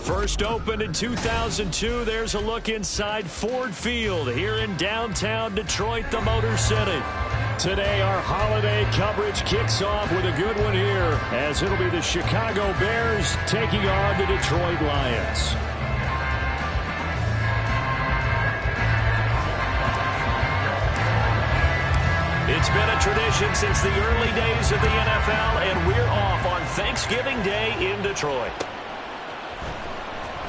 First opened in 2002. There's a look inside Ford Field here in downtown Detroit, the Motor City. Today, our holiday coverage kicks off with a good one here, as it'll be the Chicago Bears taking on the Detroit Lions. It's been a tradition since the early days of the NFL, and we're off on Thanksgiving Day in Detroit.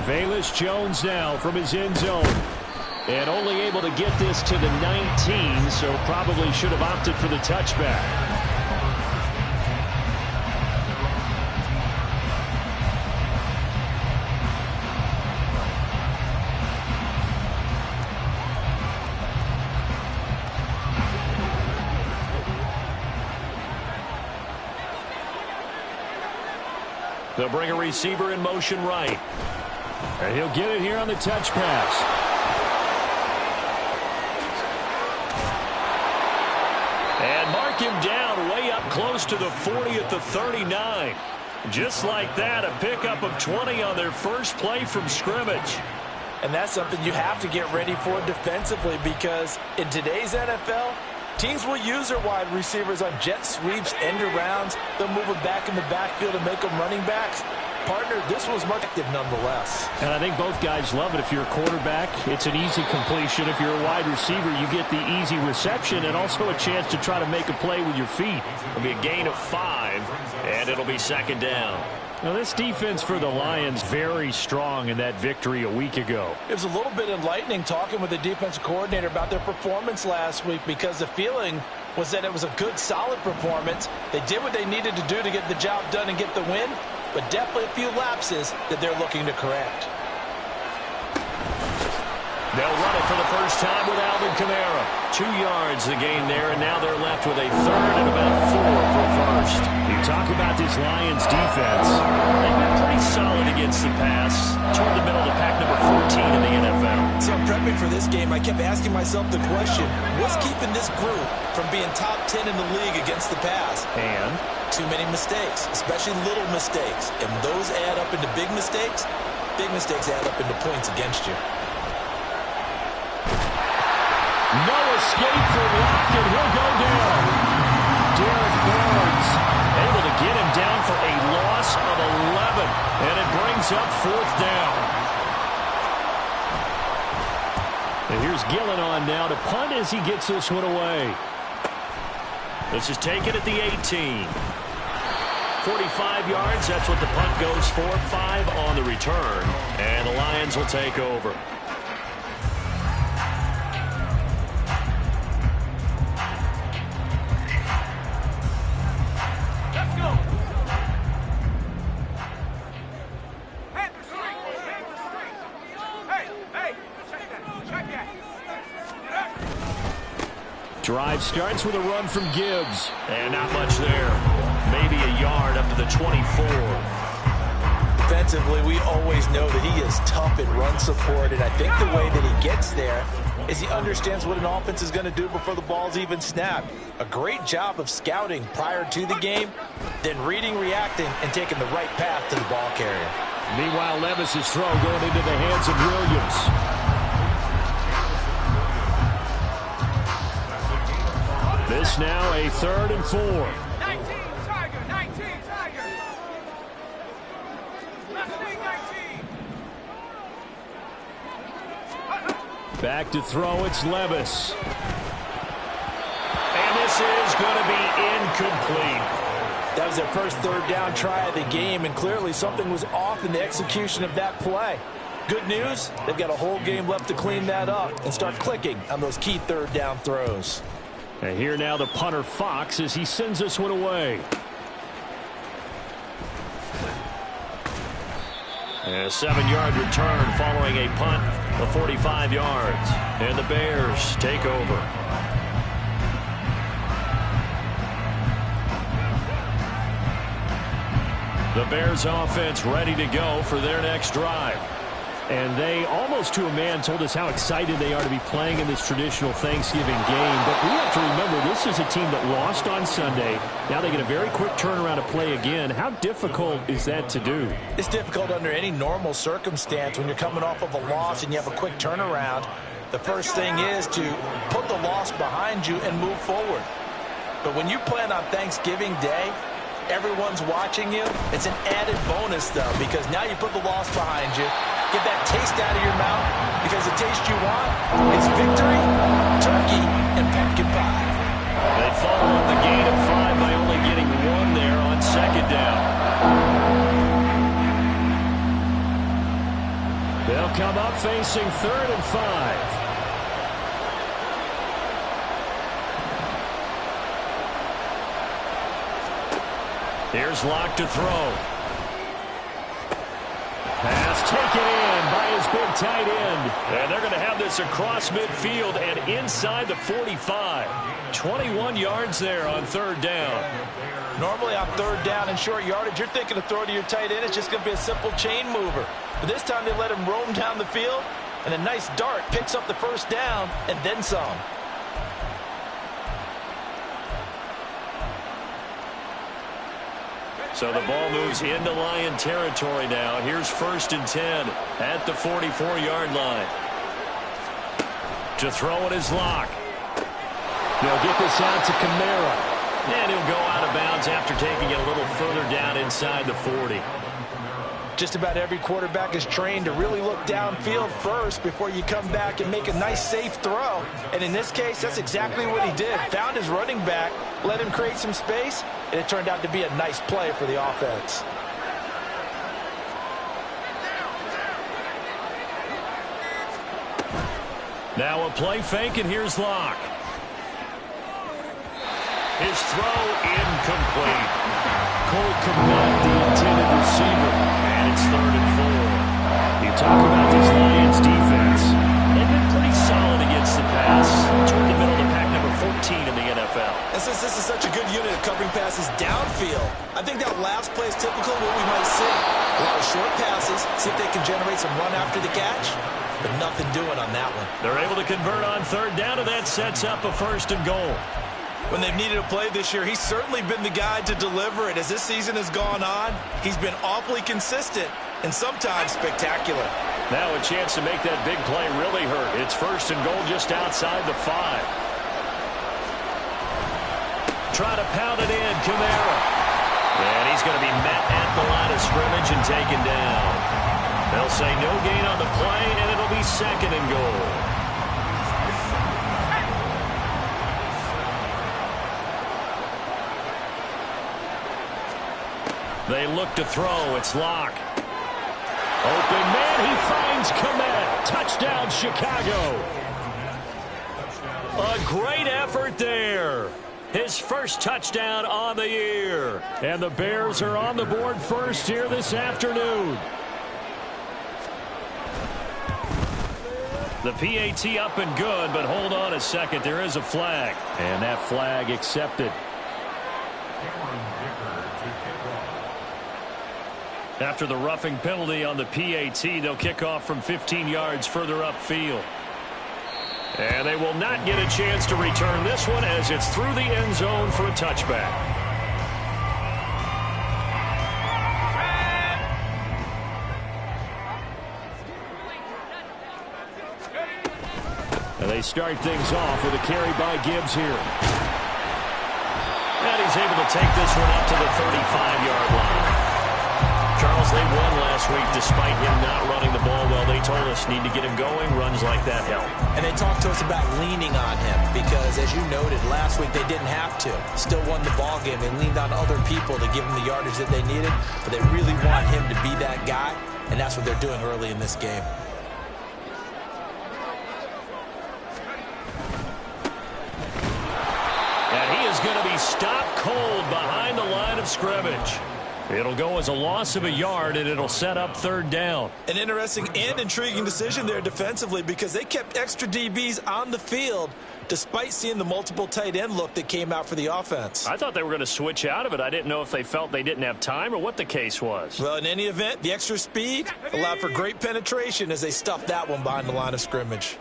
Velus Jones now from his end zone. And only able to get this to the 19, so probably should have opted for the touchback. They'll bring a receiver in motion right. And he'll get it here on the touch pass. And mark him down way up close to the 40 at the 39. Just like that, a pickup of 20 on their first play from scrimmage. And that's something you have to get ready for defensively, because in today's NFL, teams will use their wide receivers on jet sweeps, end arounds. They'll move them back in the backfield and make them running backs. Partner, this was marketed nonetheless. And I think both guys love it. If you're a quarterback, it's an easy completion. If you're a wide receiver, you get the easy reception and also a chance to try to make a play with your feet. It'll be a gain of 5, and it'll be second down. Now, this defense for the Lions very strong in that victory a week ago. It was a little bit enlightening talking with the defensive coordinator about their performance last week, because the feeling was that it was a good, solid performance. They did what they needed to do to get the job done and get the win, but definitely a few lapses that they're looking to correct. They'll run it for the first time with Alvin Kamara. 2 yards the gain there, and now they're left with a third and about 4 for first. You talk about this Lions defense. They've been pretty solid against the pass. Toward the middle of the pack, number 14 in the NFL. So I'm prepping for this game. I kept asking myself the question, what's keeping this group from being top 10 in the league against the pass? And? Too many mistakes, especially little mistakes. And those add up into big mistakes. Big mistakes add up into points against you. No escape for Lockett. He'll go down. Derek Barnes able to get him down for a loss of 11. And it brings up 4th down. And here's Gillen on now to punt as he gets this one away. This is taken at the 18. 45 yards, that's what the punt goes for. 5 on the return. And the Lions will take over. Drive starts with a run from Gibbs. And not much there. Maybe a yard up to the 24. Defensively, we always know that he is tough in run support, and I think the way that he gets there is he understands what an offense is going to do before the ball's even snapped. A great job of scouting prior to the game, then reading, reacting, and taking the right path to the ball carrier. Meanwhile, Levis's throw going into the hands of Williams. This now a 3rd and 4. 19, Tiger, 19, Tiger. Left wing, 19. Back to throw, it's Levis. And this is going to be incomplete. That was their first 3rd down try of the game, and clearly something was off in the execution of that play. Good news, they've got a whole game left to clean that up and start clicking on those key 3rd down throws. And here now the punter Fox as he sends this one away. And a 7-yard return following a punt of 45 yards. And the Bears take over. The Bears offense ready to go for their next drive. And they, almost to a man, told us how excited they are to be playing in this traditional Thanksgiving game. But we have to remember, this is a team that lost on Sunday. Now they get a very quick turnaround to play again. How difficult is that to do? It's difficult under any normal circumstance when you're coming off of a loss and you have a quick turnaround. The first thing is to put the loss behind you and move forward. But when you plan on Thanksgiving Day, everyone's watching you. It's an added bonus, though, because now you put the loss behind you. Get that taste out of your mouth, because the taste you want is victory, turkey, and pumpkin pie. They follow up the gain of 5 by only getting 1 there on second down. They'll come up facing 3rd and 5. Here's Locke to throw. Pass taken in by his big tight end. And they're going to have this across midfield and inside the 45. 21 yards there on 3rd down. Normally on 3rd down and short yardage, you're thinking of throw to your tight end. It's just going to be a simple chain mover. But this time they let him roam down the field, and a nice dart picks up the 1st down and then some. So the ball moves into Lion territory now. Here's 1st and 10 at the 44-yard line. To throw it is Locke. They'll get this out to Kamara. And he'll go out of bounds after taking it a little further down inside the 40. Just about every quarterback is trained to really look downfield first before you come back and make a nice, safe throw. And in this case, that's exactly what he did. Found his running back, let him create some space, and it turned out to be a nice play for the offense. Now a play fake, and here's Locke. His throw incomplete. Cole Kmet, the intended receiver, and it's 3rd and 4. You talk about this Lions defense. They've been pretty solid against the pass. Toward the middle of the pack, number 14 in the NFL. And since this is such a good unit of covering passes downfield, I think that last play is typical of what we might see. A lot of short passes, see if they can generate some run after the catch, but nothing doing on that one. They're able to convert on 3rd down, and that sets up a 1st and goal. When they've needed a play this year, he's certainly been the guy to deliver it. As this season has gone on, he's been awfully consistent and sometimes spectacular. Now a chance to make that big play really hurt. It's 1st and goal just outside the 5. Try to pound it in, Kamara. And he's going to be met at the line of scrimmage and taken down. They'll say no gain on the play, and it'll be 2nd and goal. They look to throw. It's Locke. Open man. He finds Kmet. Touchdown, Chicago. A great effort there. His first touchdown on the year. And the Bears are on the board first here this afternoon. The PAT up and good, but hold on a second. There is a flag. And that flag accepted. After the roughing penalty on the PAT, they'll kick off from 15 yards further upfield. And they will not get a chance to return this one as it's through the end zone for a touchback. And they start things off with a carry by Gibbs here. And he's able to take this one up to the 35-yard line. Charles, they won last week despite him not running the ball well. They told us need to get him going. Runs like that help. And they talked to us about leaning on him because, as you noted, last week they didn't have to. Still won the ball game. They leaned on other people to give them the yardage that they needed, but they really want him to be that guy, and that's what they're doing early in this game. And he is going to be stopped cold behind the line of scrimmage. It'll go as a loss of a yard, and it'll set up 3rd down. An interesting and intriguing decision there defensively because they kept extra DBs on the field, despite seeing the multiple tight end look that came out for the offense. I thought they were going to switch out of it. I didn't know if they felt they didn't have time or what the case was. Well, in any event, the extra speed allowed for great penetration as they stuffed that one behind the line of scrimmage.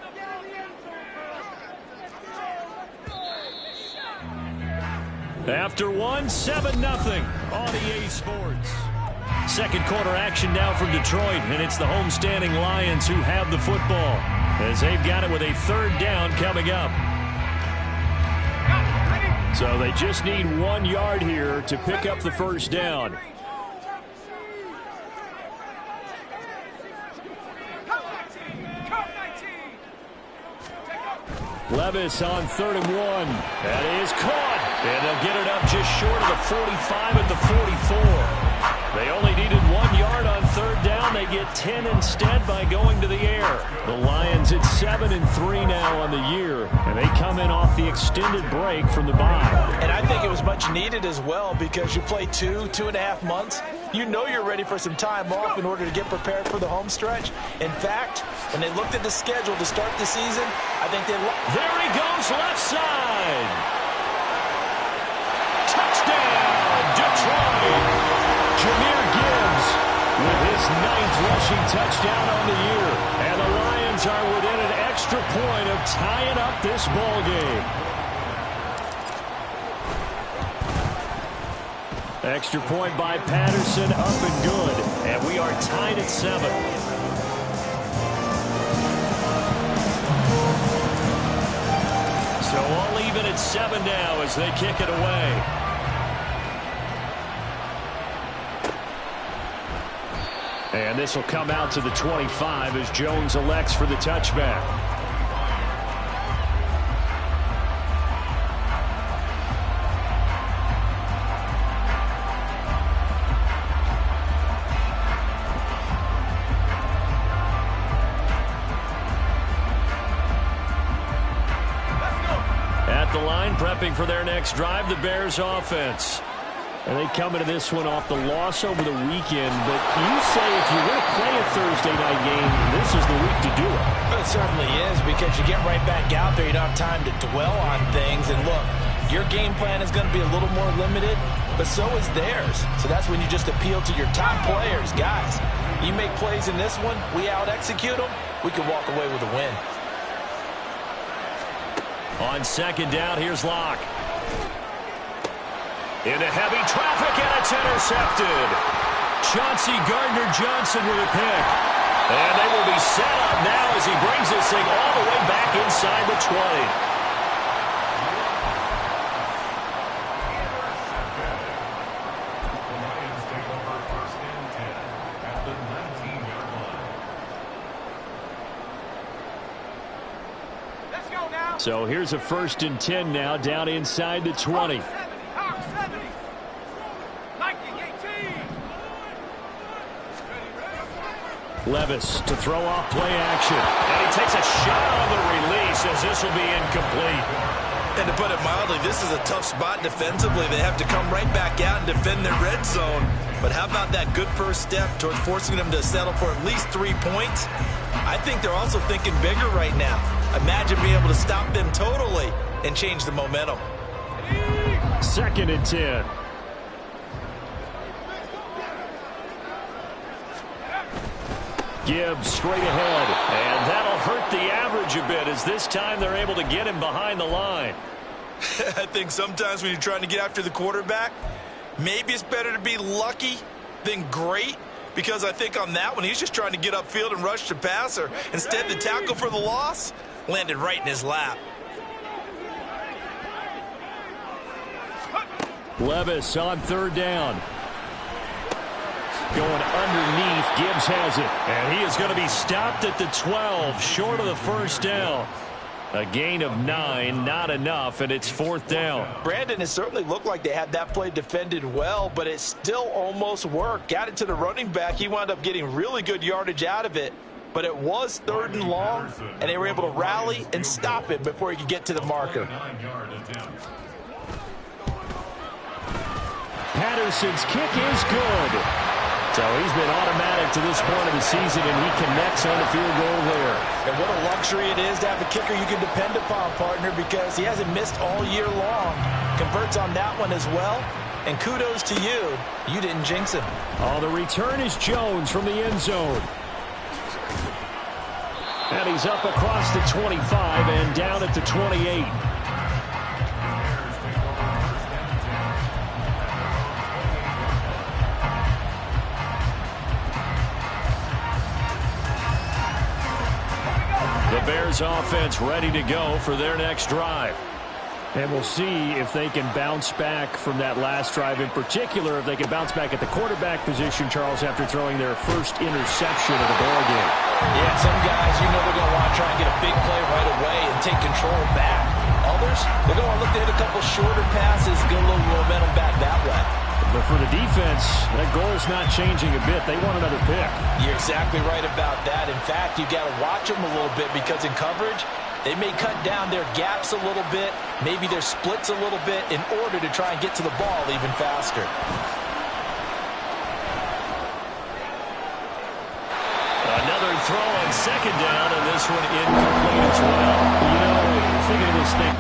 After 7-0 on EA Sports. Second quarter action now from Detroit, and it's the homestanding Lions who have the football as they've got it with a third down coming up. So they just need 1 yard here to pick up the first down. Levis on 3rd and 1. That is caught. And they'll get it up just short of the 45 at the 44. They only needed 1 yard on third down. They get 10 instead by going to the air. The Lions at 7-3 now on the year. And they come in off the extended break from the bye. And I think it was much needed as well because you play 2.5 months. You know you're ready for some time off in order to get prepared for the home stretch. In fact, when they looked at the schedule to start the season, I think they... There he goes, left side. Touchdown, Detroit. Jahmyr Gibbs with his 9th rushing touchdown on the year. And the Lions are within an extra point of tying up this ball game. Extra point by Patterson, up and good. And we are tied at 7. So all even at 7 now as they kick it away. And this will come out to the 25 as Jones elects for the touchback. At the line, prepping for their next drive, the Bears offense. And they come into this one off the loss over the weekend. But you say if you're going to play a Thursday night game, this is the week to do it. Well, it certainly is because you get right back out there. You don't have time to dwell on things. And look, your game plan is going to be a little more limited, but so is theirs. So that's when you just appeal to your top players. Guys, you make plays in this one, we out-execute them, we can walk away with a win. On second down, here's Locke. Into heavy traffic, and it's intercepted. Chauncey Gardner-Johnson with a pick. And they will be set up now as he brings this thing all the way back inside the 20. So here's a 1st and 10 now down inside the 20. Levis to throw off play action. And he takes a shot on the release as this will be incomplete. And to put it mildly, this is a tough spot defensively. They have to come right back out and defend their red zone. But how about that good first step towards forcing them to settle for at least 3 points? I think they're also thinking bigger right now. Imagine being able to stop them totally and change the momentum. 2nd and 10. Gibbs straight ahead, and that'll hurt the average a bit as this time they're able to get him behind the line. I think sometimes when you're trying to get after the quarterback, maybe it's better to be lucky than great, because I think on that one he's just trying to get upfield and rush the passer. Instead, the tackle for the loss landed right in his lap. Levis on 3rd down. Going underneath, Gibbs has it. And he is going to be stopped at the 12, short of the first down. A gain of 9, not enough, and it's 4th down. Brandon, it certainly looked like they had that play defended well, but it still almost worked. Got it to the running back. He wound up getting really good yardage out of it. But it was 3rd and long, and they were able to rally and stop it before he could get to the marker. Patterson's kick is good. So he's been automatic to this point of the season, and he connects on the field goal there. And what a luxury it is to have a kicker you can depend upon, partner, because he hasn't missed all year long. Converts on that one as well. And kudos to you. You didn't jinx him. Oh, the return is Jones from the end zone. And he's up across the 25 and down at the 28. The Bears offense ready to go for their next drive. And we'll see if they can bounce back from that last drive in particular, if they can bounce back at the quarterback position, Charles, after throwing their first interception of the ball game. Yeah, some guys, you know, they're going to want to try and get a big play right away and take control back. Others, they're going to look to hit a couple shorter passes, get a little momentum back that way. But for the defense, that goal's not changing a bit. They want another pick. You're exactly right about that. In fact, you got to watch them a little bit because in coverage, they may cut down their gaps a little bit, maybe their splits a little bit in order to try and get to the ball even faster. Another throw on second down, and this one incomplete as well. You know, thinking of this thing.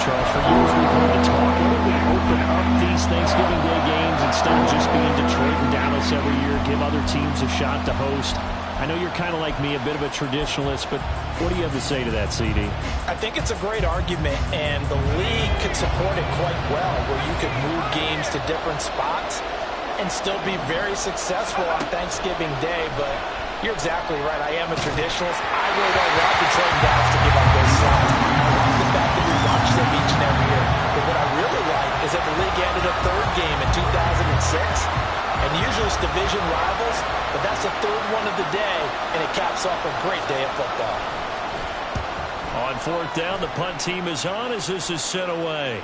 Charles, for years we've heard the talk. Why don't we open up these Thanksgiving Day games instead of just being Detroit and Dallas every year, give other teams a shot to host? I know you're kind of like me, a bit of a traditionalist, but what do you have to say to that, CD? I think it's a great argument, and the league could support it quite well, where you could move games to different spots and still be very successful on Thanksgiving Day, but you're exactly right. I am a traditionalist. I really don't want Detroit and Dallas to give up those slots. I like the fact that we watch them each and every year. But what I really like is that the league added a third game in 2006. And usually it's division rivals, but that's the third one of the day, and it caps off a great day of football. On fourth down, the punt team is on as this is sent away.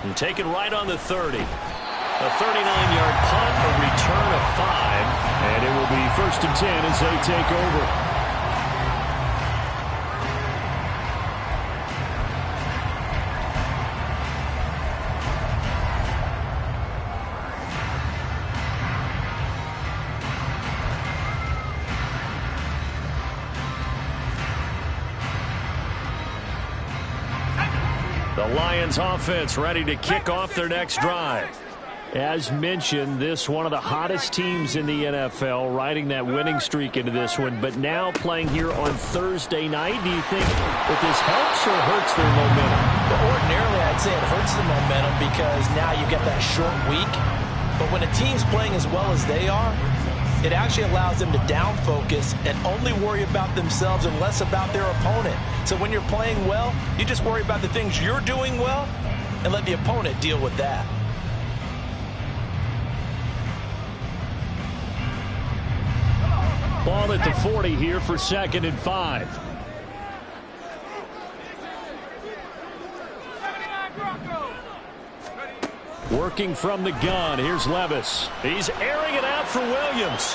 And taken right on the 30. A 39-yard punt, a return of 5, and it will be 1st and 10 as they take over. The Lions offense ready to kick off their next drive. As mentioned, this one of the hottest teams in the NFL, riding that winning streak into this one, but now playing here on Thursday night. Do you think that this helps or hurts their momentum? Well, ordinarily, I'd say it hurts the momentum because now you get that short week. But when a team's playing as well as they are, it actually allows them to down focus and only worry about themselves and less about their opponent. So when you're playing well, you just worry about the things you're doing well and let the opponent deal with that. Ball at the 40 here for 2nd and 5. Working from the gun, here's Levis. He's airing it out for Williams.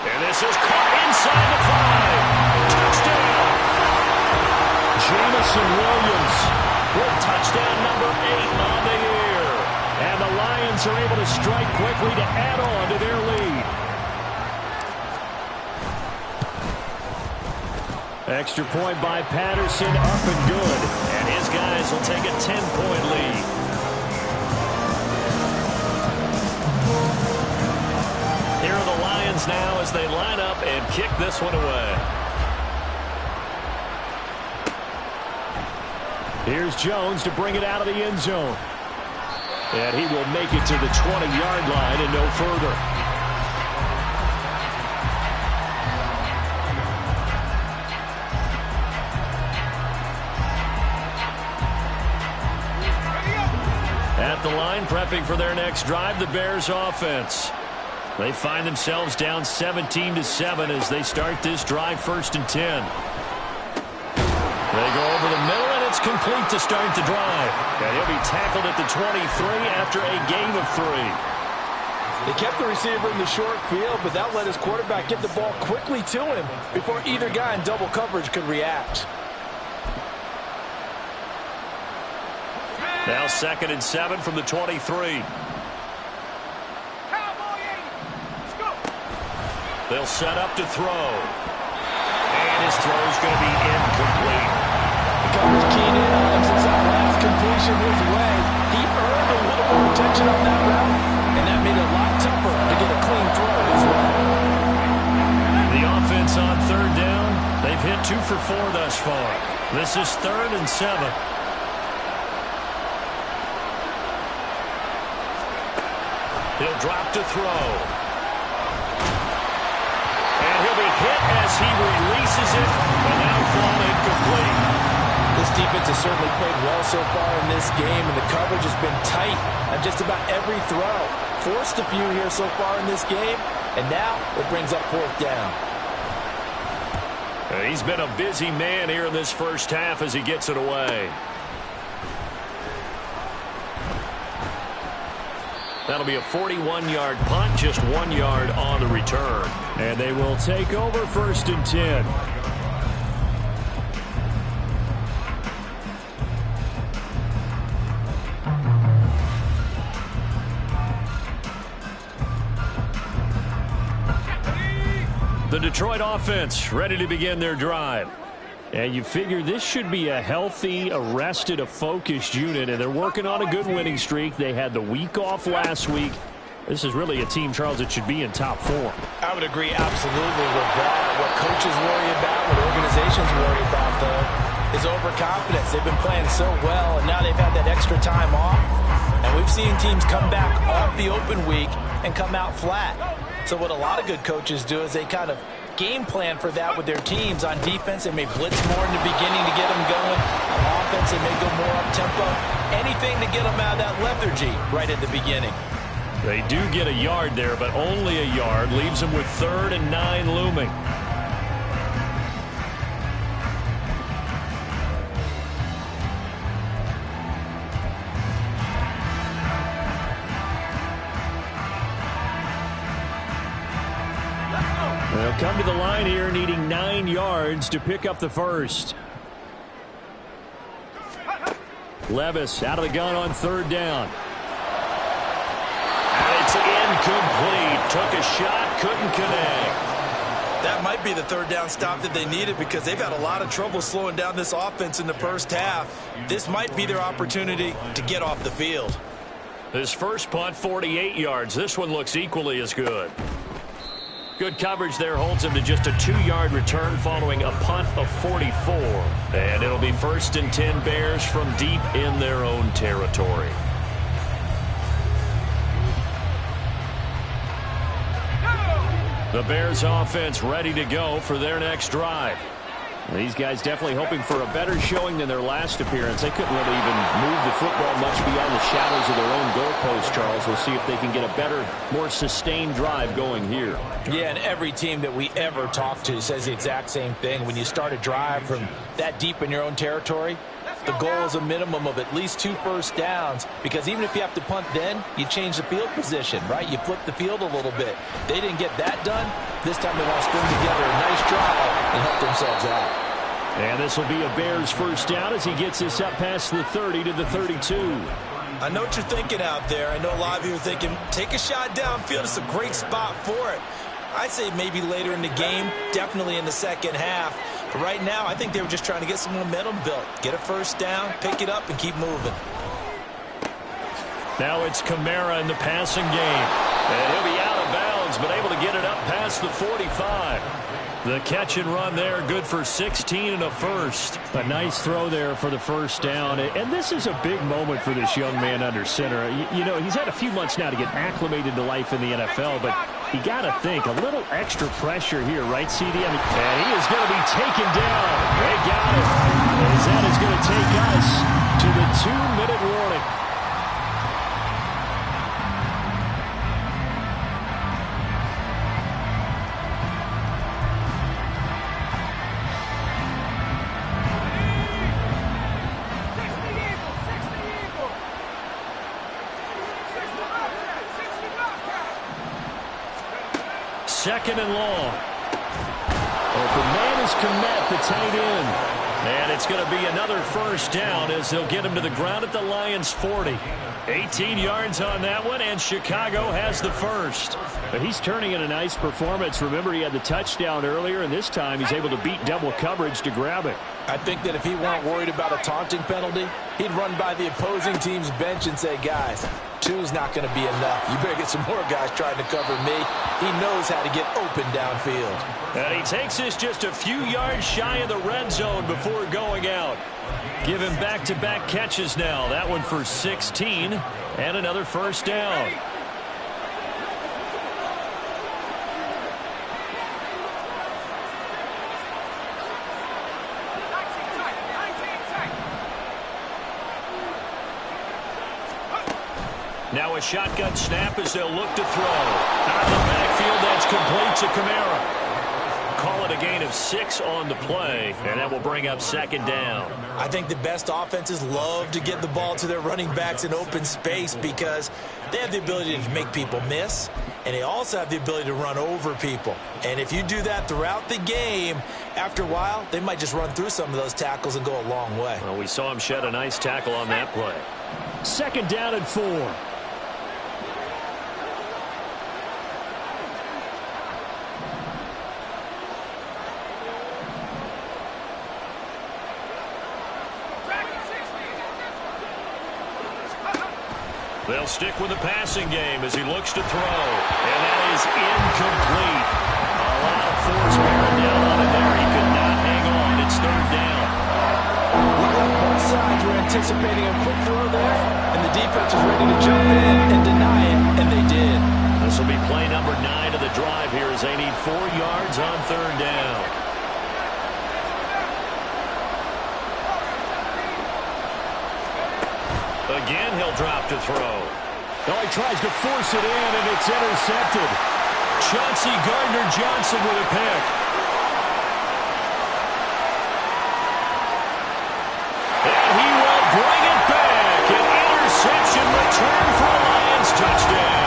And this is caught inside the 5. Touchdown! Jamison Williams with touchdown number 8 on the year. And the Lions are able to strike quickly to add on to their lead. Extra point by Patterson, up and good. And his guys will take a 10-point lead. Here are the Lions now as they line up and kick this one away. Here's Jones to bring it out of the end zone. And he will make it to the 20-yard line and no further. At the line, prepping for their next drive, the Bears offense. They find themselves down 17-7 as they start this drive, 1st and 10. They go over the middle, and it's complete to start the drive. And he'll be tackled at the 23 after a gain of 3. They kept the receiver in the short field, but that let his quarterback get the ball quickly to him before either guy in double coverage could react. Now 2nd and 7 from the 23. They'll set up to throw. And his throw's going to be incomplete. The coverage keyed in on him since that last completion his way. He earned a little more attention on that route, and that made it a lot tougher to get a clean throw his way. The offense on 3rd down. They've hit 2 for 4 thus far. This is 3rd and 7. He'll drop to throw. And he'll be hit as he releases it, and now thrown incomplete. This defense has certainly played well so far in this game, and the coverage has been tight on just about every throw. Forced a few here so far in this game, and now it brings up 4th down. He's been a busy man here in this first half as he gets it away. That'll be a 41-yard punt, just 1 yard on the return. And they will take over 1st and 10. The Detroit offense ready to begin their drive. And you figure this should be a healthy, arrested, a focused unit, and they're working on a good winning streak. They had the week off last week. This is really a team, Charles, that should be in top form. I would agree absolutely with that. What coaches worry about, what organizations worry about, though, is overconfidence. They've been playing so well, and now they've had that extra time off. And we've seen teams come back off the open week and come out flat. So what a lot of good coaches do is they kind of game plan for that with their teams. On defense, they may blitz more in the beginning to get them going. On offense, they may go more up-tempo. Anything to get them out of that lethargy right at the beginning. They do get a yard there, but only a yard. Leaves them with 3rd and 9 looming. They'll come to the line here needing 9 yards to pick up the first. Levis out of the gun on 3rd down. And it's incomplete. Took a shot, couldn't connect. That might be the 3rd down stop that they needed because they've had a lot of trouble slowing down this offense in the first half. This might be their opportunity to get off the field. His first punt, 48 yards. This one looks equally as good. Good coverage there holds him to just a 2-yard return following a punt of 44. And it'll be 1st and 10 Bears from deep in their own territory. The Bears offense ready to go for their next drive. These guys definitely hoping for a better showing than their last appearance. They couldn't really even move the football much beyond the shadows of their own goalpost, Charles. We'll see if they can get a better, more sustained drive going here. Yeah, and every team that we ever talk to says the exact same thing. When you start a drive from that deep in your own territory, the goal is a minimum of at least 2 first downs, because even if you have to punt then, you change the field position, right? You flip the field a little bit. They didn't get that done. This time they want to string together a nice drive and help themselves out. And this will be a Bears first down as he gets this up past the 30 to the 32. I know what you're thinking out there. I know a lot of you are thinking, take a shot downfield. It's a great spot for it. I'd say maybe later in the game, definitely in the second half. But right now, I think they were just trying to get some momentum built. Get a first down, pick it up, and keep moving. Now it's Kamara in the passing game. And he'll be out of bounds, but able to get it up past the 45. The catch and run there, good for 16 and a first. A nice throw there for the first down. And this is a big moment for this young man under center. You know, he's had a few months now to get acclimated to life in the NFL, but you got to think, a little extra pressure here, right, CD? And he is going to be taken down. They got it. As that is going to take us to the 2-minute warning. second and long. Open man is Kmet, the tight end. And it's going to be another first down as they'll get him to the ground at the Lions' 40. 18 yards on that one, and Chicago has the first. But he's turning in a nice performance. Remember, he had the touchdown earlier, and this time he's able to beat double coverage to grab it. I think that if he weren't worried about a taunting penalty, he'd run by the opposing team's bench and say, guys, two's not going to be enough. You better get some more guys trying to cover me. He knows how to get open downfield. And he takes this just a few yards shy of the red zone before going out. Give him back-to-back catches now. That one for 16 and another first down. Now a shotgun snap as they'll look to throw. Out of the backfield, that's complete to Kamara. Call it a gain of 6 on the play, and that will bring up second down. I think the best offenses love to get the ball to their running backs in open space because they have the ability to make people miss, and they also have the ability to run over people. And if you do that throughout the game, after a while, they might just run through some of those tackles and go a long way. Well, we saw him shed a nice tackle on that play. Second down and 4. They'll stick with the passing game as he looks to throw. And that is incomplete. A lot of force bearing down on it there. He could not hang on. It's third down. Both sides were anticipating a quick throw there, and the defense was ready to jump in and deny it, and they did. This will be play number 9 of the drive here as they need 4 yards on third down. Again, he'll drop to throw. Oh, he tries to force it in, and it's intercepted. Chauncey Gardner-Johnson with a pick. And he will bring it back. An interception return for a Lions touchdown.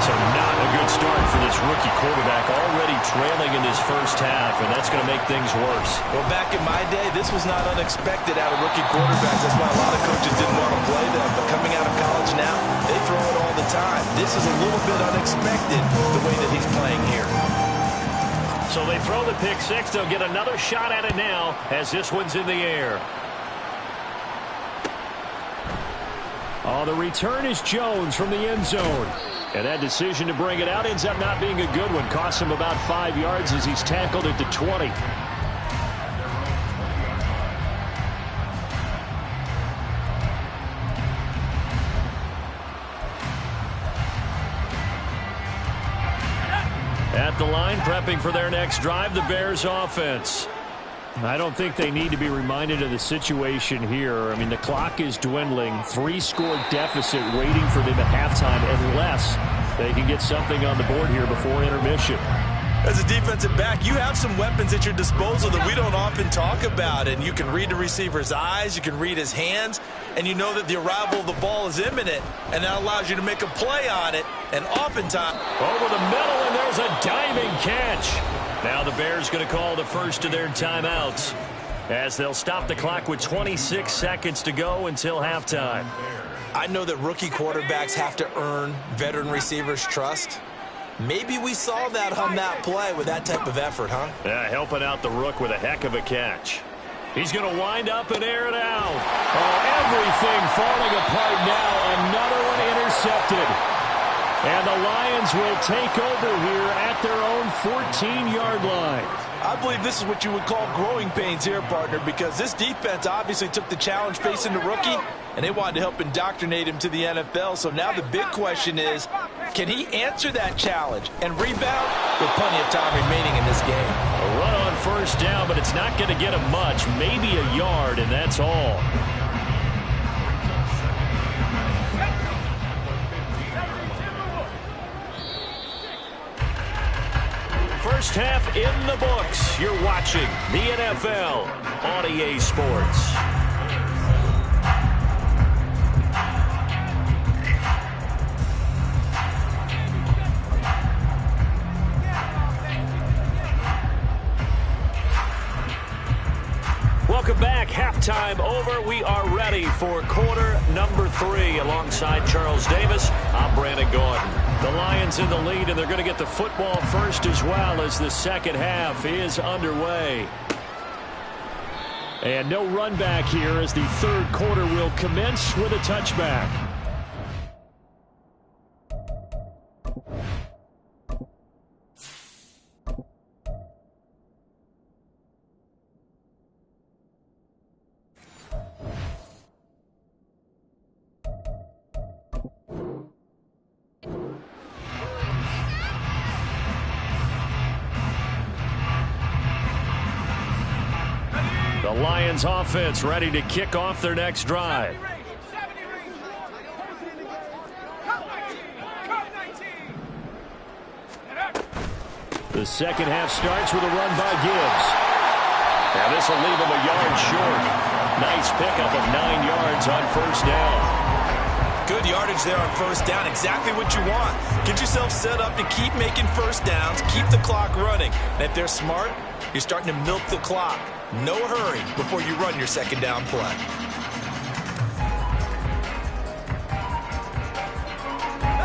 So not a good start for this rookie quarterback, already trailing in his first half, and that's going to make things worse. Well, back in my day, this was not unexpected out of rookie quarterbacks. That's why a lot of coaches didn't want to play them. But coming out of college now, they throw it all the time. This is a little bit unexpected, the way that he's playing here. So they throw the pick six. They'll get another shot at it now as this one's in the air. Oh, the return is Jones from the end zone. And that decision to bring it out ends up not being a good one. Costs him about 5 yards as he's tackled at the 20. At the line, prepping for their next drive, the Bears offense. I don't think they need to be reminded of the situation here. I mean, the clock is dwindling. 3-score deficit waiting for them at halftime unless they can get something on the board here before intermission. As a defensive back, you have some weapons at your disposal that we don't often talk about. And you can read the receiver's eyes, you can read his hands, and you know that the arrival of the ball is imminent. And that allows you to make a play on it. And oftentimes, over the middle, and there's a diving catch. Now the Bears going to call the first of their timeouts as they'll stop the clock with 26 seconds to go until halftime. I know that rookie quarterbacks have to earn veteran receivers' trust. Maybe we saw that on that play with that type of effort, huh? Yeah, helping out the rook with a heck of a catch. He's going to wind up and air it out. Oh, everything falling apart now. Another one intercepted. And the Lions will take over here at their own 14-yard line. I believe this is what you would call growing pains here, partner, because this defense obviously took the challenge facing the rookie, and they wanted to help indoctrinate him to the NFL. So now the big question is, can he answer that challenge and rebound with plenty of time remaining in this game? A run on first down, but it's not going to get him much, maybe a yard, and that's all. First half in the books. You're watching the NFL on EA Sports. Welcome back. Halftime over. We are ready for quarter number 3. Alongside Charles Davis, I'm Brandon Gordon. The Lions in the lead, and they're going to get the football first as well as the second half is underway. And no run back here as the third quarter will commence with a touchback. The Lions offense ready to kick off their next drive. The second half starts with a run by Gibbs. Now this will leave him a yard short. Nice pickup of 9 yards on first down. Good yardage there on first down. Exactly what you want. Get yourself set up to keep making first downs. Keep the clock running. And if they're smart, you're starting to milk the clock. No hurry before you run your second down play.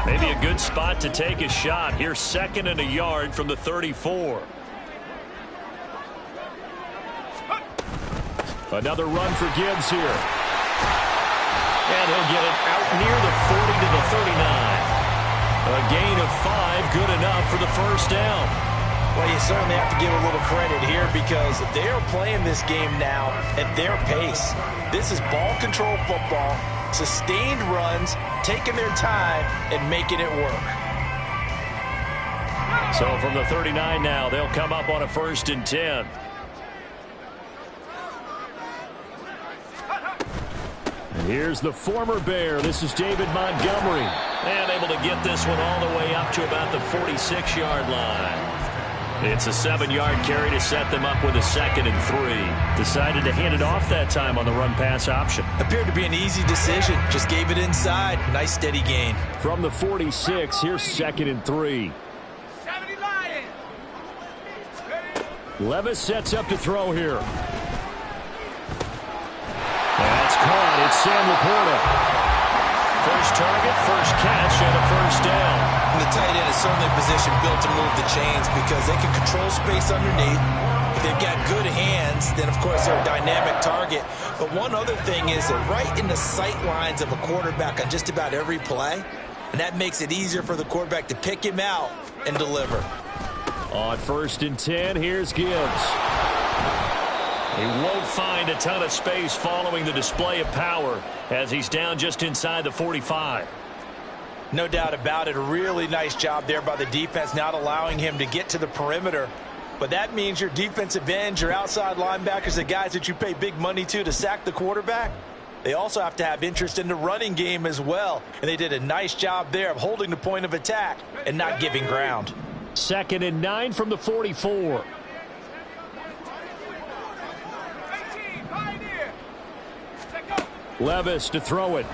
Maybe a good spot to take a shot. Here's 2nd and a yard from the 34. Another run for Gibbs here. And he'll get it out near the 40 to the 39. A gain of 5, good enough for the first down. Well, you certainly have to give a little credit here because they are playing this game now at their pace. This is ball control football, sustained runs, taking their time and making it work. So from the 39 now, they'll come up on a 1st and 10. And here's the former Bear. This is David Montgomery. And able to get this one all the way up to about the 46-yard line. It's a 7-yard carry to set them up with a 2nd and 3. Decided to hand it off that time on the run-pass option. Appeared to be an easy decision. Just gave it inside. Nice steady gain. From the 46, here's 2nd and 3. 70 Lions. Levis sets up to throw here. That's caught. It's Sam Laporta. First target, first catch, and a first down. And the tight end is certainly a position built to move the chains because they can control space underneath. If they've got good hands, then, of course, they're a dynamic target. But one other thing is they're right in the sight lines of a quarterback on just about every play. And that makes it easier for the quarterback to pick him out and deliver. On 1st and 10, here's Gibbs. He won't find a ton of space following the display of power as he's down just inside the 45. No doubt about it. A really nice job there by the defense, not allowing him to get to the perimeter. But that means your defensive ends, your outside linebackers, the guys that you pay big money to sack the quarterback, they also have to have interest in the running game as well. And they did a nice job there of holding the point of attack and not giving ground. 2nd and 9 from the 44. Levis to throw it.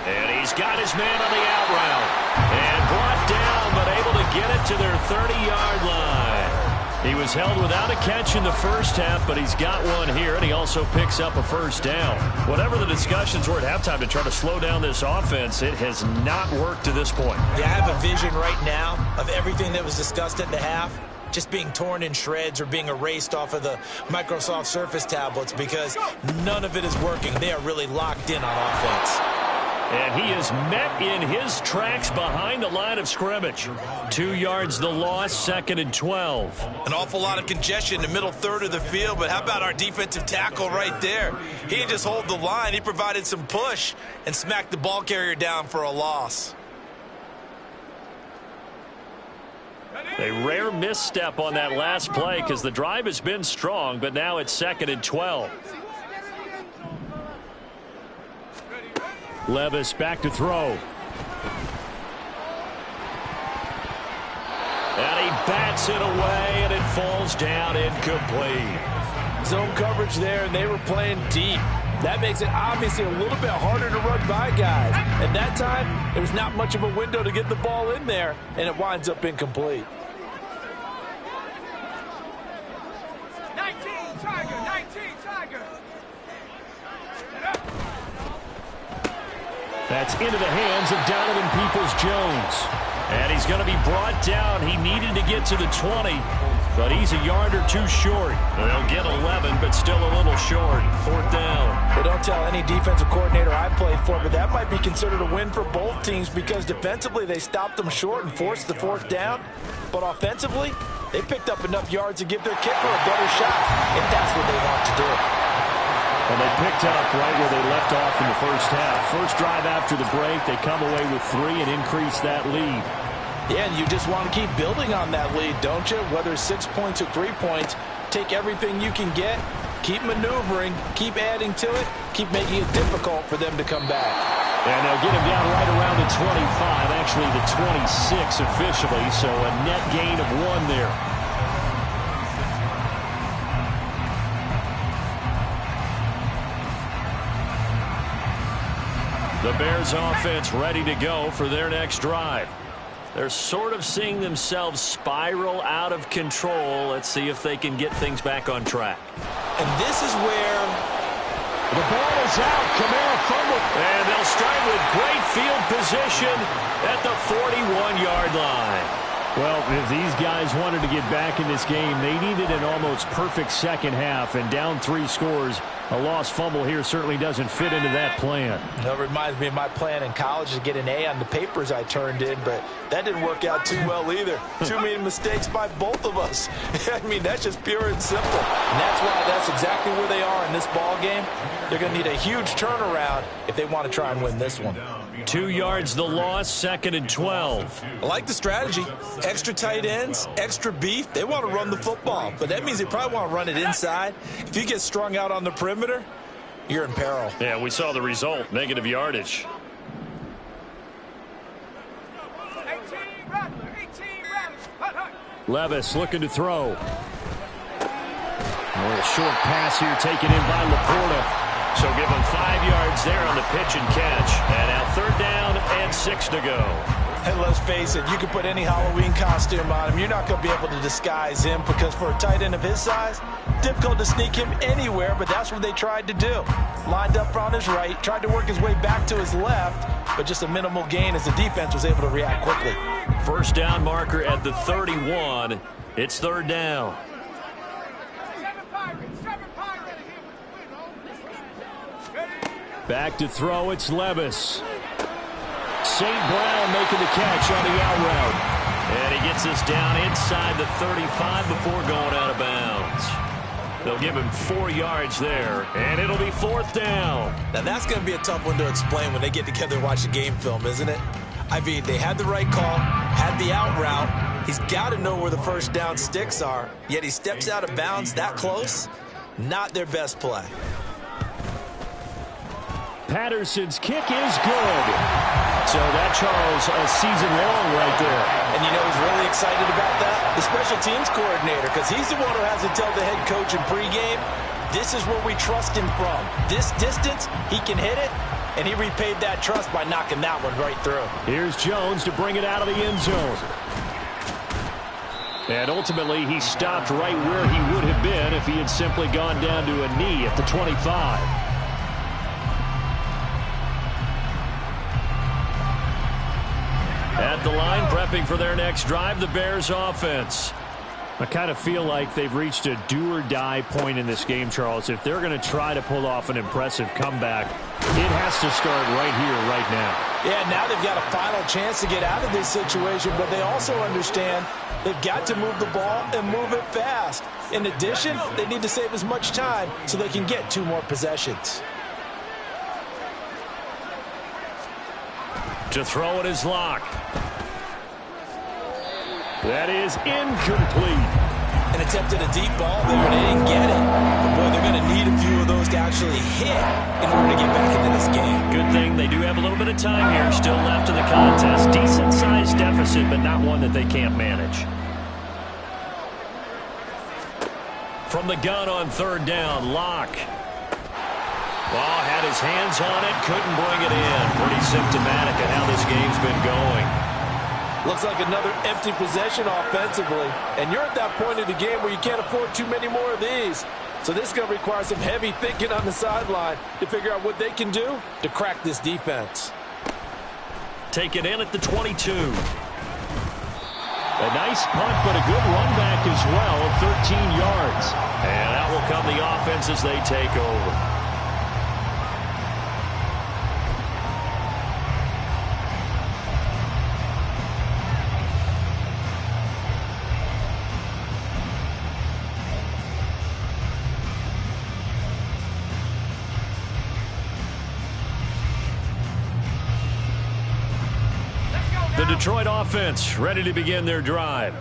And he's got his man on the out route. And brought down, but able to get it to their 30-yard line. He was held without a catch in the first half, but he's got one here, and he also picks up a first down. Whatever the discussions were at halftime to try to slow down this offense, it has not worked to this point. Yeah, I have a vision right now of everything that was discussed at the half just being torn in shreds or being erased off of the Microsoft Surface tablets because none of it is working. They are really locked in on offense. And he is met in his tracks behind the line of scrimmage. 2 yards the loss, 2nd and 12. An awful lot of congestion in the middle third of the field, but how about our defensive tackle right there? He didn't just hold the line. He provided some push and smacked the ball carrier down for a loss. A rare misstep on that last play because the drive has been strong, but now it's 2nd and 12. Levis back to throw. And he bats it away, and it falls down incomplete. Zone coverage there, and they were playing deep. That makes it obviously a little bit harder to run by guys. At that time, there was not much of a window to get the ball in there, and it winds up incomplete. 19 Tiger, 19, Tiger. That's into the hands of Donovan Peoples-Jones. And he's going to be brought down. He needed to get to the 20, but he's a yard or two short. They'll get 11, but still a little short. 4th down. Well, don't tell any defensive coordinator I played for, but that might be considered a win for both teams because defensively they stopped them short and forced the 4th down. But offensively, they picked up enough yards to give their kicker a better shot if that's what they want to do. Well, they picked up right where they left off in the first half. First drive after the break, they come away with 3 and increase that lead. Yeah, and you just want to keep building on that lead, don't you? Whether it's 6 points or 3 points, take everything you can get, keep maneuvering, keep adding to it, keep making it difficult for them to come back. And they'll get him down right around the 25, actually the 26 officially, so a net gain of 1 there. The Bears offense ready to go for their next drive. They're sort of seeing themselves spiral out of control. Let's see if they can get things back on track. And this is where the ball is out. Kamara fumbled. And they'll start with great field position at the 41-yard line. Well, if these guys wanted to get back in this game, they needed an almost perfect second half. And down 3 scores, a lost fumble here certainly doesn't fit into that plan. That reminds me of my plan in college to get an A on the papers I turned in, but that didn't work out too well either. Too many mistakes by both of us. I mean, that's just pure and simple. And that's why that's exactly where they are in this ball game. They're going to need a huge turnaround if they want to try and win this one. 2 yards the loss, 2nd and 12. I like the strategy. Extra tight ends, extra beef. They want to run the football, but that means they probably want to run it inside. If you get strung out on the perimeter, you're in peril. Yeah, we saw the result, negative yardage. 18 Rattler, 18 Rattler. Levis looking to throw. A little short pass here taken in by Laporta. So give him 5 yards there on the pitch and catch. And now 3rd down and 6 to go. And let's face it, you can put any Halloween costume on him. You're not going to be able to disguise him because for a tight end of his size, difficult to sneak him anywhere, but that's what they tried to do. Lined up on his right, tried to work his way back to his left, but just a minimal gain as the defense was able to react quickly. 1st down marker at the 31. It's 3rd down. 7 Pirates, 7 Pirates. Back to throw, it's Levis. St. Brown making the catch on the out route. And he gets us down inside the 35 before going out of bounds. They'll give him 4 yards there, and it'll be 4th down. Now that's going to be a tough one to explain when they get together and watch the game film, isn't it? I mean, they had the right call, had the out route. He's got to know where the 1st down sticks are, yet he steps out of bounds that close. Not their best play. Patterson's kick is good. So that, Charles, a season long right there. And you know who's really excited about that? The special teams coordinator, because he's the one who has to tell the head coach in pregame, this is where we trust him from. This distance, he can hit it, and he repaid that trust by knocking that one right through. Here's Jones to bring it out of the end zone. And ultimately, he stopped right where he would have been if he had simply gone down to a knee at the 25. At the line, prepping for their next drive, the Bears offense. I kind of feel like they've reached a do-or-die point in this game, Charles. If they're going to try to pull off an impressive comeback, it has to start right here, right now. Yeah, now they've got a final chance to get out of this situation, but they also understand they've got to move the ball and move it fast. In addition, they need to save as much time so they can get 2 more possessions. To throw it is Locke. That is incomplete. And attempted a deep ball there, and they didn't get it. But, boy, they're going to need a few of those to actually hit in order to get back into this game. Good thing they do have a little bit of time here still left in the contest. Decent-sized deficit, but not one that they can't manage. From the gun on 3rd down, Locke. Well, had his hands on it, couldn't bring it in. Pretty symptomatic of how this game's been going. Looks like another empty possession offensively. And you're at that point in the game where you can't afford too many more of these. So this is going to require some heavy thinking on the sideline to figure out what they can do to crack this defense. Take it in at the 22. A nice punt, but a good run back as well of 13 yards. And that will come the offense as they take over. The Detroit offense ready to begin their drive.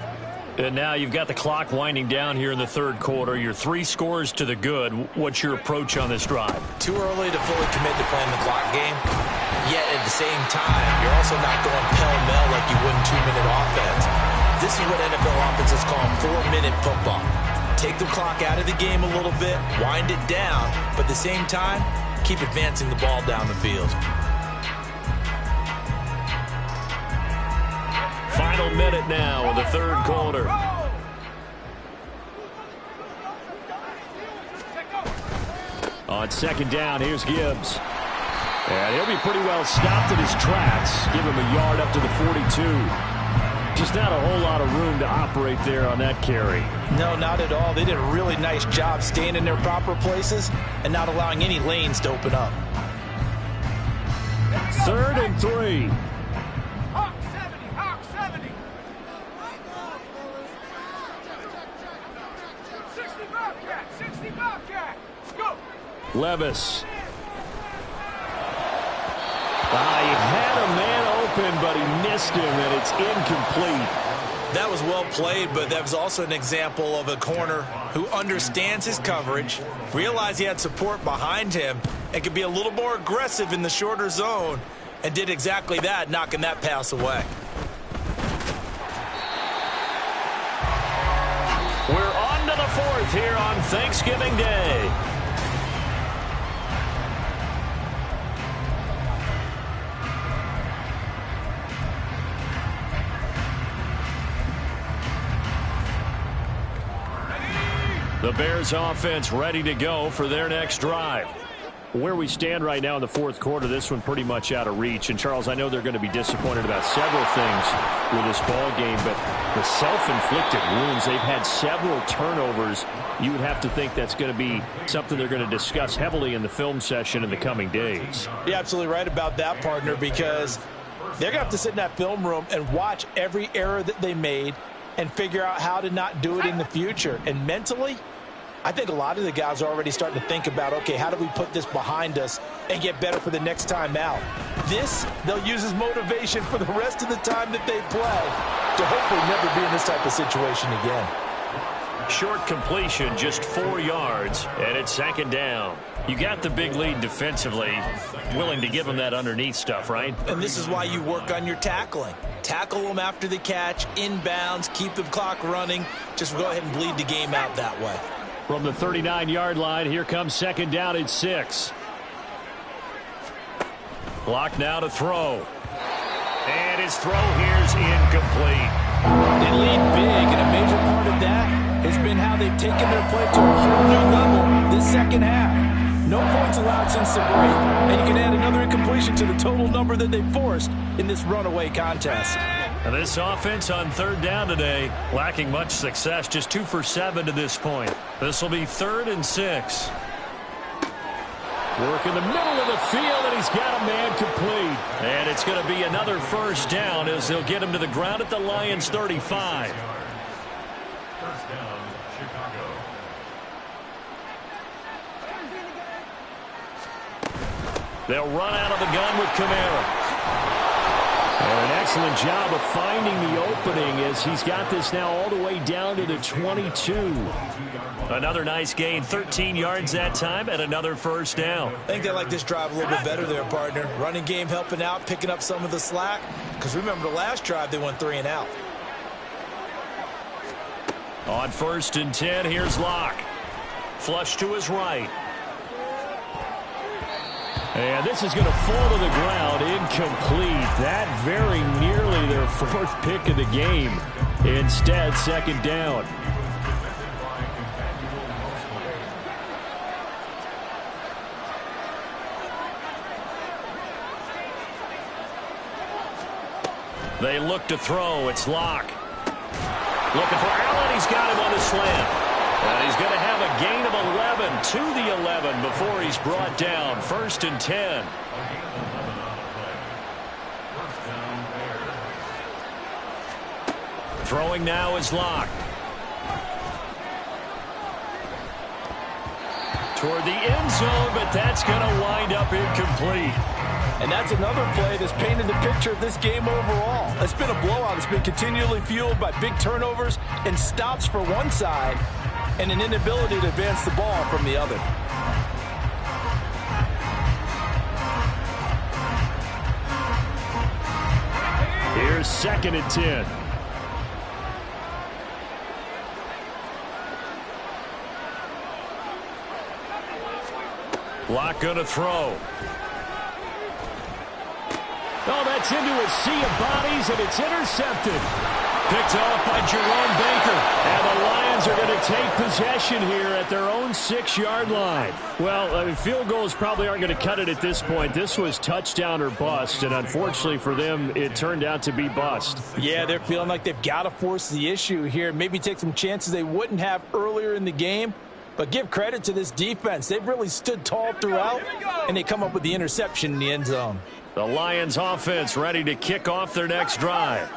And now you've got the clock winding down here in the third quarter. You're 3 scores to the good. What's your approach on this drive? Too early to fully commit to playing the clock game. Yet at the same time, you're also not going pell-mell like you would in 2-minute offense. This is what NFL offenses call 4-minute football. Take the clock out of the game a little bit, wind it down, but at the same time, keep advancing the ball down the field. Final minute now in the third quarter. On second down, here's Gibbs. And he'll be pretty well stopped in his tracks. Give him a yard up to the 42. Just not a whole lot of room to operate there on that carry. No, not at all. They did a really nice job staying in their proper places and not allowing any lanes to open up. 3rd and 3. Hawk 70, Hawk 70. 60 Bobcat, 60 Bobcat. Go. Levis. He had a man open, but he missed him, and it's incomplete. That was well played, but that was also an example of a corner who understands his coverage, realized he had support behind him, and could be a little more aggressive in the shorter zone, and did exactly that, knocking that pass away. We're on to the 4th here on Thanksgiving Day. The Bears offense ready to go for their next drive. Where we stand right now in the 4th quarter, this one pretty much out of reach. And, Charles, I know they're going to be disappointed about several things with this ball game, but the self-inflicted wounds, they've had several turnovers. You would have to think that's going to be something they're going to discuss heavily in the film session in the coming days. You're absolutely right about that, partner, because they're going to have to sit in that film room and watch every error that they made and figure out how to not do it in the future. And mentally, I think a lot of the guys are already starting to think about, okay, how do we put this behind us and get better for the next time out? This, they'll use as motivation for the rest of the time that they play to hopefully never be in this type of situation again. Short completion, just 4 yards, and it's second down. You got the big lead defensively, willing to give them that underneath stuff, right? And this is why you work on your tackling. Tackle them after the catch, inbounds, keep the clock running. Just go ahead and bleed the game out that way. From the 39-yard line, here comes second down and 6. Clock now to throw. And his throw here's incomplete. They lead big, and a major part of that has been how they've taken their play to a whole new level this second half. No points allowed since the break, and you can add another incompletion to the total number that they forced in this runaway contest. And this offense on 3rd down today, lacking much success, just 2 for 7 to this point. This will be 3rd and 6. Work in the middle of the field, and he's got a man complete. And it's going to be another first down as they'll get him to the ground at the Lions' 35. First down, Chicago. They'll run out of the gun with Kamara. And an excellent job of finding the opening as he's got this now all the way down to the 22. Another nice gain, 13 yards that time, and another first down. I think they like this drive a little bit better there, partner. Running game helping out, picking up some of the slack. Because remember the last drive, they went 3 and out. On 1st and 10, here's Locke. Flush to his right. And this is going to fall to the ground, incomplete. That very nearly their fourth pick of the game. Instead, second down. They look to throw. It's Locke. Looking for Allen. He's got him on the slant. And he's going to have a gain of 11 to the 11 before he's brought down. 1st and 10. Throwing now is Locke. Toward the end zone, but that's going to wind up incomplete. And that's another play that's painted the picture of this game overall. It's been a blowout. It's been continually fueled by big turnovers and stops for one side and an inability to advance the ball from the other. Here's 2nd and 10. Locke going to throw. Oh, that's into a sea of bodies, and it's intercepted. Picked off by Jerome Baker. And the Lions are going to take possession here at their own 6-yard line. Well, field goals probably aren't going to cut it at this point. This was touchdown or bust, and unfortunately for them, it turned out to be bust. Yeah, they're feeling like they've got to force the issue here. Maybe take some chances they wouldn't have earlier in the game. But give credit to this defense. They've really stood tall throughout, and they come up with the interception in the end zone. The Lions offense ready to kick off their next drive.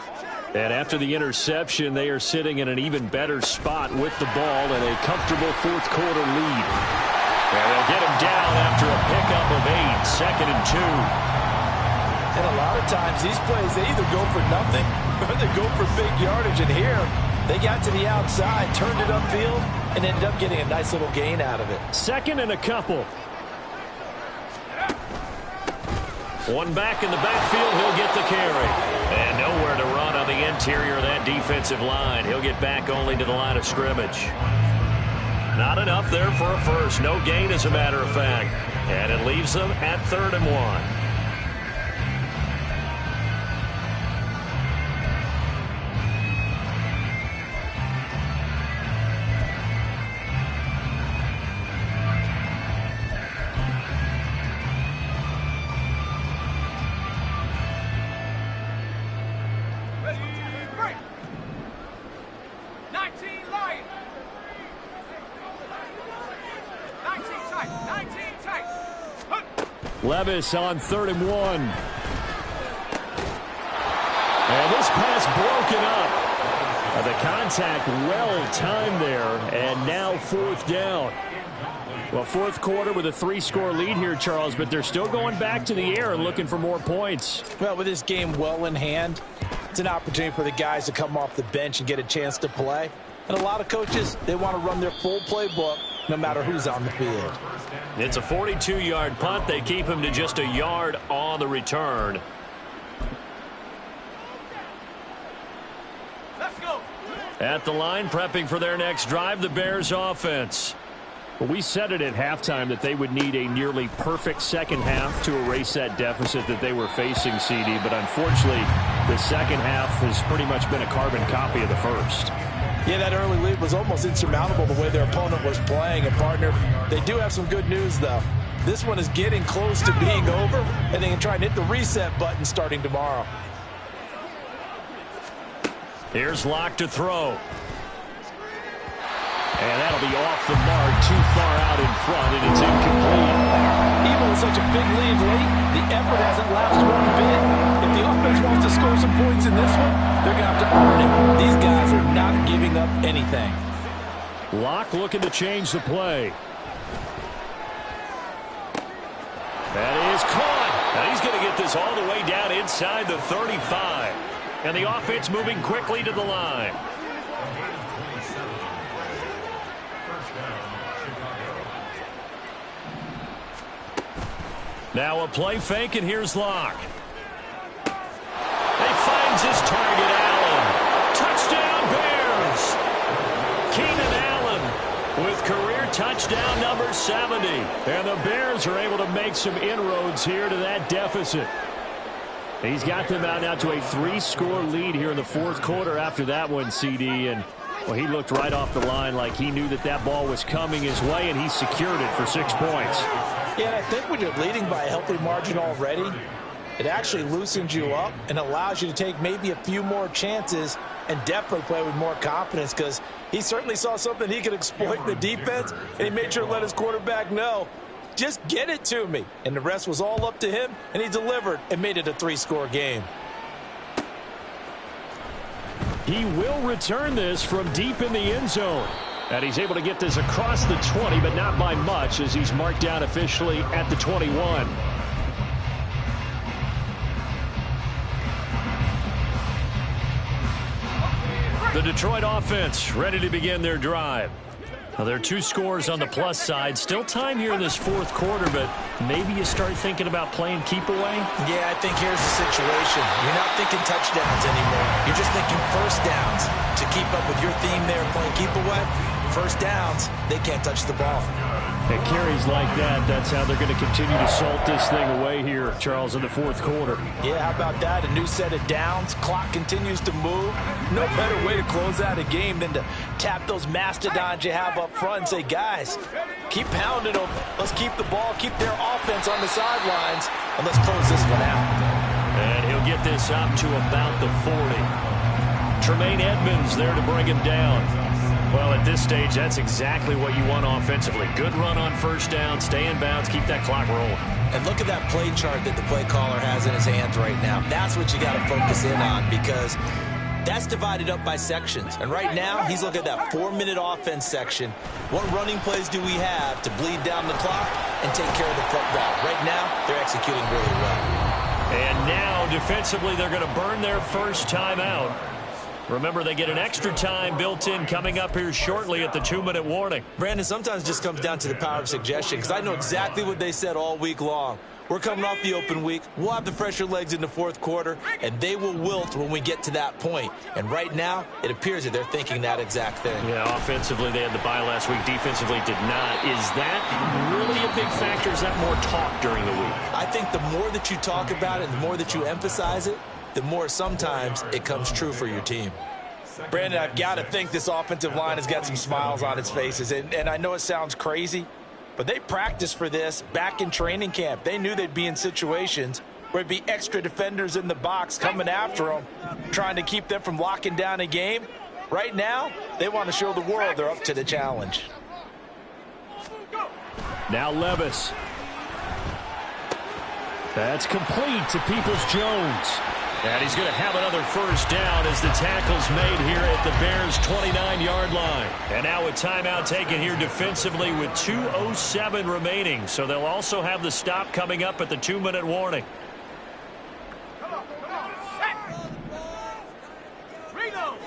And after the interception, they are sitting in an even better spot with the ball and a comfortable fourth-quarter lead. And they'll get him down after a pickup of 8, 2nd and 2. And a lot of times, these plays, they either go for nothing or they go for big yardage. And here, they got to the outside, turned it upfield, and ended up getting a nice little gain out of it. 2nd and a couple. One back in the backfield, he'll get the carry. And nowhere to run on the interior of that defensive line. He'll get back only to the line of scrimmage. Not enough there for a first. No gain, as a matter of fact. And it leaves them at 3rd and 1. Levis on 3rd and 1. And this pass broken up. The contact well timed there, and now 4th down. Well, 4th quarter with a 3-score lead here, Charles, but they're still going back to the air and looking for more points. Well, with this game well in hand, it's an opportunity for the guys to come off the bench and get a chance to play. And a lot of coaches, they want to run their full playbook no matter who's on the field. It's a 42-yard punt. They keep him to just a yard on the return. Let's go. At the line, prepping for their next drive, the Bears offense. Well, we said it at halftime that they would need a nearly perfect second half to erase that deficit that they were facing, CD. But unfortunately, the second half has pretty much been a carbon copy of the first. Yeah, that early lead was almost insurmountable the way their opponent was playing. And, partner, they do have some good news, though. This one is getting close to being over, and they can try and hit the reset button starting tomorrow. Here's Locke to throw. And that'll be off the mark, too far out in front, and it's incomplete. Even with such a big lead late, the effort hasn't lapsed one bit. If the offense wants to score some points in this one, they're going to have to earn it. These guys are not giving up anything. Locke looking to change the play. That is caught. Now he's going to get this all the way down inside the 35. And the offense moving quickly to the line. Now a play fake, and here's Locke. He finds his target, Allen. Touchdown, Bears. Keenan Allen with career here, touchdown number 70. And the Bears are able to make some inroads here to that deficit. He's got them out now to a 3-score lead here in the fourth quarter after that one, CD. And, well, he looked right off the line like he knew that that ball was coming his way, and he secured it for 6 points. Yeah, and I think when you're leading by a healthy margin already, it actually loosens you up and allows you to take maybe a few more chances and definitely play with more confidence, because he certainly saw something he could exploit in the defense, and he made sure to let his quarterback know, just get it to me. And the rest was all up to him, and he delivered and made it a 3-score game. He will return this from deep in the end zone. And he's able to get this across the 20, but not by much, as he's marked down officially at the 21. The Detroit offense ready to begin their drive. Now, there are 2 scores on the plus side. Still time here in this fourth quarter, but maybe you start thinking about playing keep away? Yeah, I think here's the situation. You're not thinking touchdowns anymore. You're just thinking first downs. To keep up with your theme there, playing keep away, first downs, they can't touch the ball. At carries like that, that's how they're going to continue to salt this thing away here, Charles, in the fourth quarter. Yeah, how about that? A new set of downs. Clock continues to move. No better way to close out a game than to tap those mastodons you have up front and say, guys, keep pounding them. Let's keep the ball, keep their offense on the sidelines, and let's close this one out. And he'll get this up to about the 40. Tremaine Edmonds there to bring him down. Well, at this stage, that's exactly what you want offensively. Good run on first down, stay in bounds, keep that clock rolling. And look at that play chart that the play caller has in his hands right now. That's what you got to focus in on, because that's divided up by sections. And right now, he's looking at that 4-minute offense section. What running plays do we have to bleed down the clock and take care of the football? Right now, they're executing really well. And now, defensively, they're going to burn their first timeout. Remember, they get an extra time built in coming up here shortly at the 2-minute warning. Brandon, sometimes it just comes down to the power of suggestion, because I know exactly what they said all week long. We're coming off the open week. We'll have the fresher legs in the fourth quarter, and they will wilt when we get to that point. And right now, it appears that they're thinking that exact thing. Yeah, offensively, they had the bye last week. Defensively, did not. Is that really a big factor? Is that more talk during the week? I think the more that you talk about it, the more that you emphasize it, the more sometimes it comes true for your team. Brandon, I've got to think this offensive line has got some smiles on its faces. And I know it sounds crazy, but they practiced for this back in training camp. They knew they'd be in situations where there'd be extra defenders in the box coming after them, trying to keep them from locking down a game. Right now, they want to show the world they're up to the challenge. Now Levis. That's complete to Peoples-Jones. And he's going to have another first down as the tackle's made here at the Bears' 29-yard line. And now a timeout taken here defensively with 2:07 remaining. So they'll also have the stop coming up at the 2-minute warning. Reload.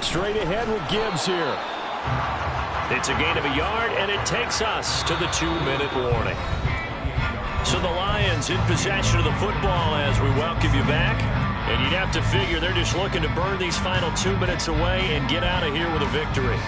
Straight ahead with Gibbs here. It's a gain of a yard, and it takes us to the 2-minute warning. So the Lions in possession of the football as we welcome you back. And you'd have to figure they're just looking to burn these final 2 minutes away and get out of here with a victory.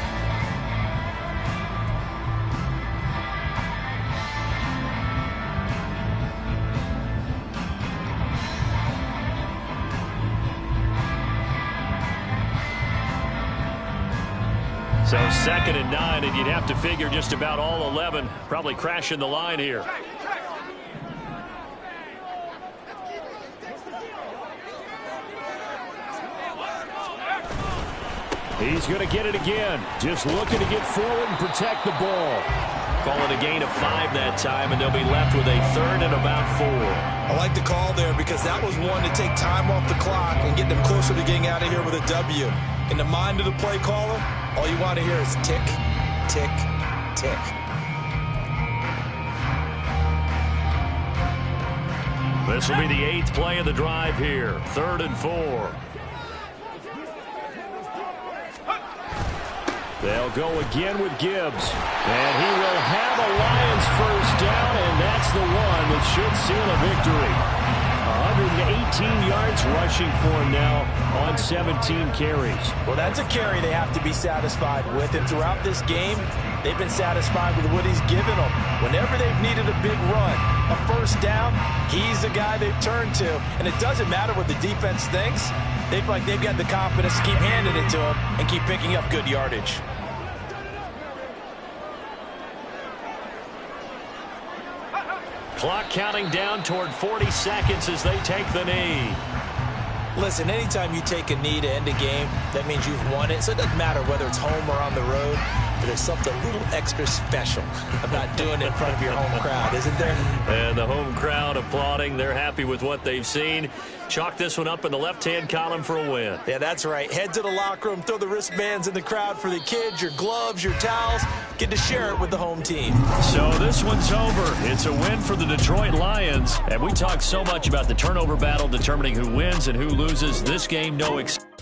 So 2nd and 9, and you'd have to figure just about all 11 probably crashing the line here. He's going to get it again. Just looking to get forward and protect the ball. Call it a gain of 5 that time, and they'll be left with a 3rd and about 4. I like the call there, because that was one to take time off the clock and get them closer to getting out of here with a W. In the mind of the play caller, all you want to hear is tick, tick, tick. This will be the 8th play of the drive here. 3rd and 4. They'll go again with Gibbs. And he will have a Lions first down, and that's the one that should seal a victory. 118 yards rushing for him now on 17 carries. Well, that's a carry they have to be satisfied with. And throughout this game, they've been satisfied with what he's given them. Whenever they've needed a big run, a first down, he's the guy they've turned to. And it doesn't matter what the defense thinks. They feel like they've got the confidence to keep handing it to him and keep picking up good yardage. Clock counting down toward 40 seconds as they take the knee. Listen, anytime you take a knee to end a game, that means you've won it. So it doesn't matter whether it's home or on the road, but there's something a little extra special about doing it in front of your home crowd, isn't there? And the home crowd applauding. They're happy with what they've seen. Chalk this one up in the left-hand column for a win. Yeah, that's right. Head to the locker room, throw the wristbands in the crowd for the kids, your gloves, your towels. Get to share it with the home team. So this one's over. It's a win for the Detroit Lions. And we talked so much about the turnover battle determining who wins and who loses. This game, no exception.